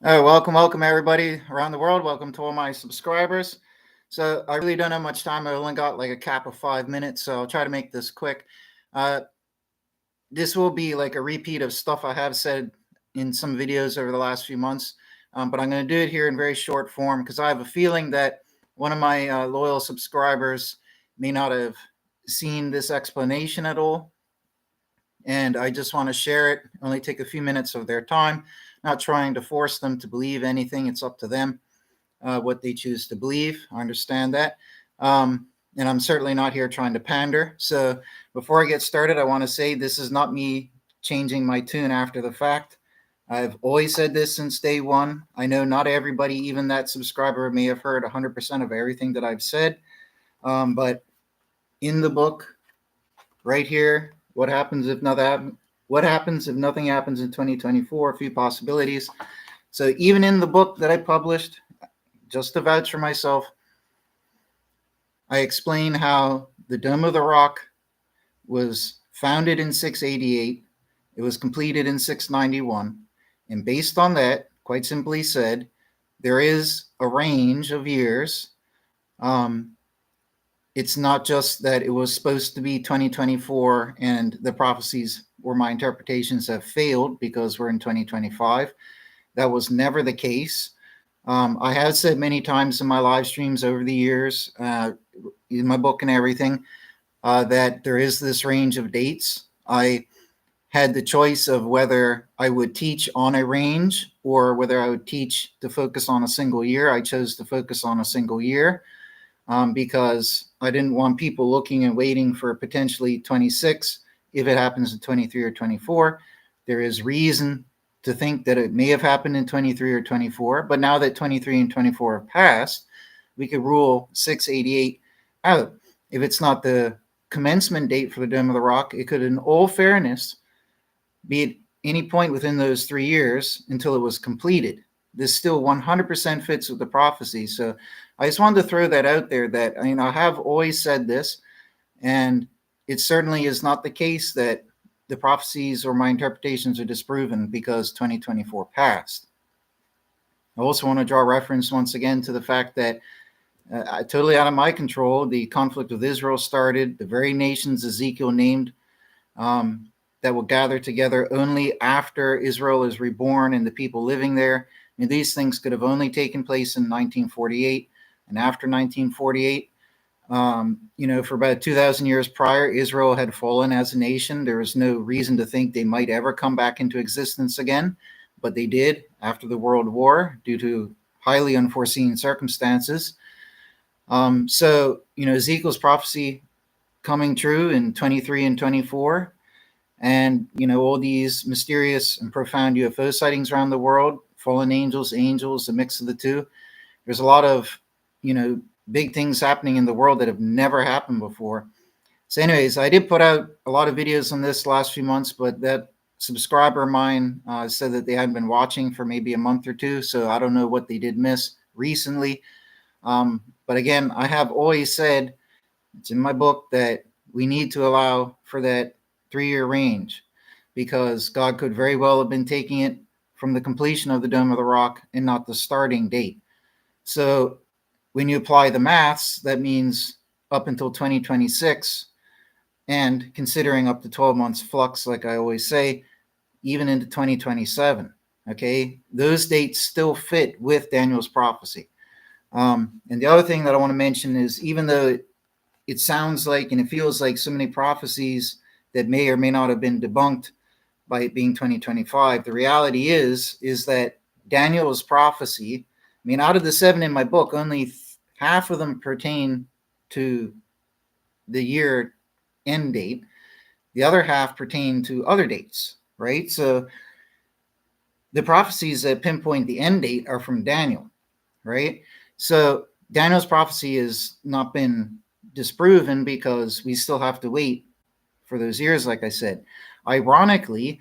Welcome everybody around the world. Welcome to all my subscribers. So I really don't have much time. I only got like a cap of 5 minutes, so I'll try to make this quick. Uh, this will be like a repeat of stuff I have said in some videos over the last few months, but I'm going to do it here in very short form because I have a feeling that one of my loyal subscribers may not have seen this explanation at all, and I just want to share it. Only take a few minutes of their time. Not trying to force them to believe anything. It's up to them what they choose to believe. I understand that. And I'm certainly not here trying to pander. So before I get started, I want to say this is not me changing my tune after the fact. I've always said this since day one. I know not everybody, even that subscriber, may have heard 100% of everything that I've said. But in the book, right here, what happens if nothing happens in 2024? A few possibilities. So even in the book that I published, just to vouch for myself, I explain how the Dome of the Rock was founded in 688. It was completed in 691. And based on that, quite simply said, there is a range of years. It's not just that it was supposed to be 2024 and the prophecies or my interpretations have failed because we're in 2025. That was never the case. I have said many times in my live streams over the years, in my book and everything, that there is this range of dates. I had the choice of whether I would teach on a range or whether I would teach to focus on a single year. I chose to focus on a single year because I didn't want people looking and waiting for potentially 26 if it happens in 23 or 24. There is reason to think that it may have happened in 23 or 24, but now that 23 and 24 have passed, we could rule 688 out. If it's not the commencement date for the Dome of the Rock, it could, in all fairness, be at any point within those 3 years until it was completed. This still 100% fits with the prophecy. So I just wanted to throw that out there that, I have always said this, and it certainly is not the case that the prophecies or my interpretations are disproven because 2024 passed. I also want to draw reference once again to the fact that totally out of my control, the conflict with Israel started, the very nations Ezekiel named that will gather together only after Israel is reborn and the people living there. And these things could have only taken place in 1948. And after 1948, for about 2,000 years prior, Israel had fallen as a nation. There was no reason to think they might ever come back into existence again, but they did after the World War due to highly unforeseen circumstances. Ezekiel's prophecy coming true in 23 and 24, and, all these mysterious and profound UFO sightings around the world, fallen angels, a mix of the two. There's a lot of, big things happening in the world that have never happened before. So anyways, I did put out a lot of videos on this last few months, but that subscriber of mine said that they hadn't been watching for maybe a month or two. So I don't know what they did miss recently. But again, I have always said, it's in my book, that we need to allow for that 3-year range because God could very well have been taking it from the completion of the Dome of the Rock and not the starting date. So when you apply the maths, that means up until 2026, and considering up to 12 months flux, like I always say, even into 2027. Okay, those dates still fit with Daniel's prophecy. And the other thing that I want to mention is, even though it sounds like and it feels like so many prophecies that may or may not have been debunked by it being 2025, the reality is that Daniel's prophecy, out of the 7 in my book, only half of them pertain to the year end date. The other half pertain to other dates, right? So the prophecies that pinpoint the end date are from Daniel, right? So Daniel's prophecy has not been disproven because we still have to wait for those years, like I said. Ironically,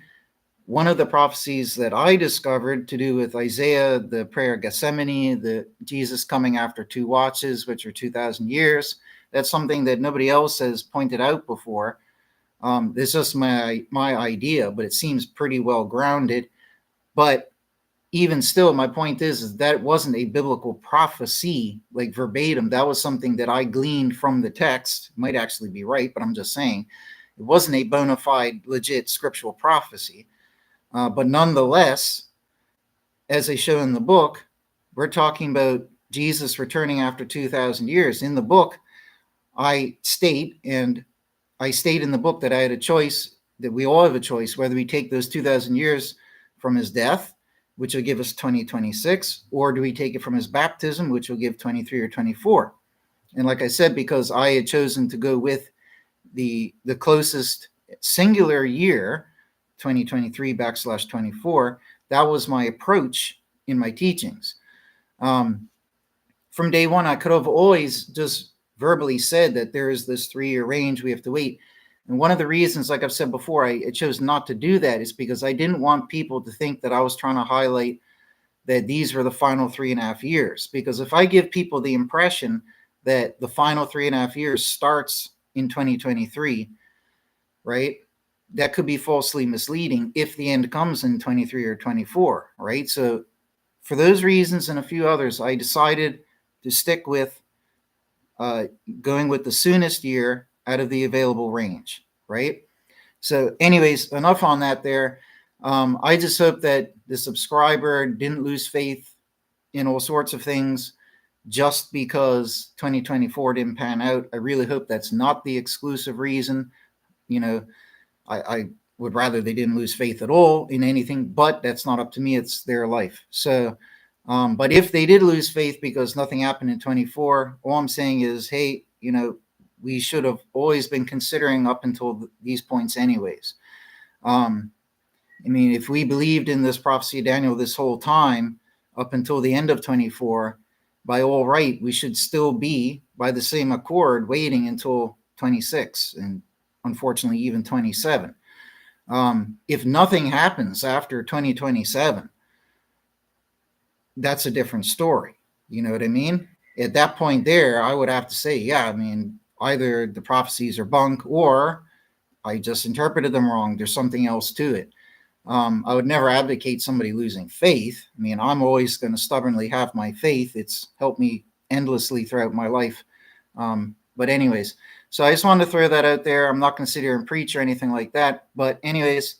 one of the prophecies that I discovered to do with Isaiah, the prayer of Gethsemane, the Jesus coming after 2 watches, which are 2,000 years, that's something that nobody else has pointed out before. It's just my idea, but it seems pretty well grounded. But even still, my point is that wasn't a biblical prophecy, like verbatim. That was something that I gleaned from the text. It might actually be right, but I'm just saying it wasn't a bona fide, legit scriptural prophecy. But nonetheless, as they show in the book, we're talking about Jesus returning after 2,000 years. In the book, I state in the book that I had a choice, that we all have a choice, whether we take those 2,000 years from his death, which will give us 2026, or do we take it from his baptism, which will give 23 or 24. And like I said, because I had chosen to go with the closest singular year, 2023/24, that was my approach in my teachings. From day one, I could have always just verbally said that there is this 3-year range, we have to wait. And one of the reasons, like I've said before, I chose not to do that is because I didn't want people to think that I was trying to highlight that these were the final 3.5 years. Because if I give people the impression that the final 3.5 years starts in 2023, right, that could be falsely misleading if the end comes in 23 or 24, right? So for those reasons and a few others, I decided to stick with going with the soonest year out of the available range, right? So anyways, enough on that there. I just hope that the subscriber didn't lose faith in all sorts of things just because 2024 didn't pan out. I really hope that's not the exclusive reason. I would rather they didn't lose faith at all in anything, but that's not up to me. It's their life. So, but if they did lose faith because nothing happened in 24, all I'm saying is, hey, we should have always been considering up until these points anyways. If we believed in this prophecy of Daniel this whole time up until the end of 24, by all right, we should still be, by the same accord, waiting until 26 and unfortunately even 27. If nothing happens after 2027, that's a different story. You know what I mean? At that point there, I would have to say, yeah, either the prophecies are bunk or I just interpreted them wrong. There's something else to it. I would never advocate somebody losing faith. I'm always going to stubbornly have my faith. It's helped me endlessly throughout my life. But anyways, so I just wanted to throw that out there. I'm not going to sit here and preach or anything like that. But anyways,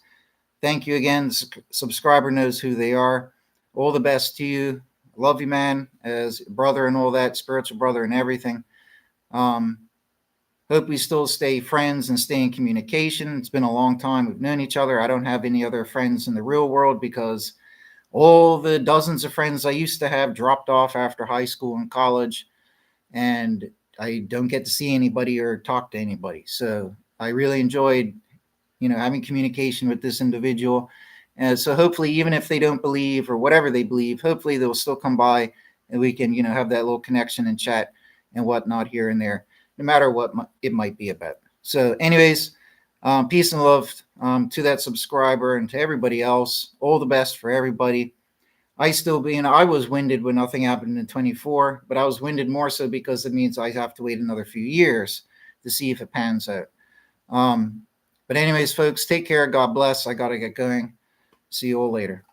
thank you again. The subscriber knows who they are. All the best to you. Love you, man, as brother and all that, spiritual brother and everything. Hope we still stay friends and stay in communication. It's been a long time we've known each other. I don't have any other friends in the real world because all the dozens of friends I used to have dropped off after high school and college, and I don't get to see anybody or talk to anybody. So I really enjoyed, having communication with this individual. And so hopefully, even if they don't believe or whatever they believe, hopefully they'll still come by and we can, have that little connection and chat and whatnot here and there, no matter what it might be about. So anyways, peace and love to that subscriber and to everybody else. All the best for everybody. I was winded when nothing happened in 24, but I was winded more so because it means I have to wait another few years to see if it pans out. But anyways, folks, take care. God bless. I got to get going. See you all later.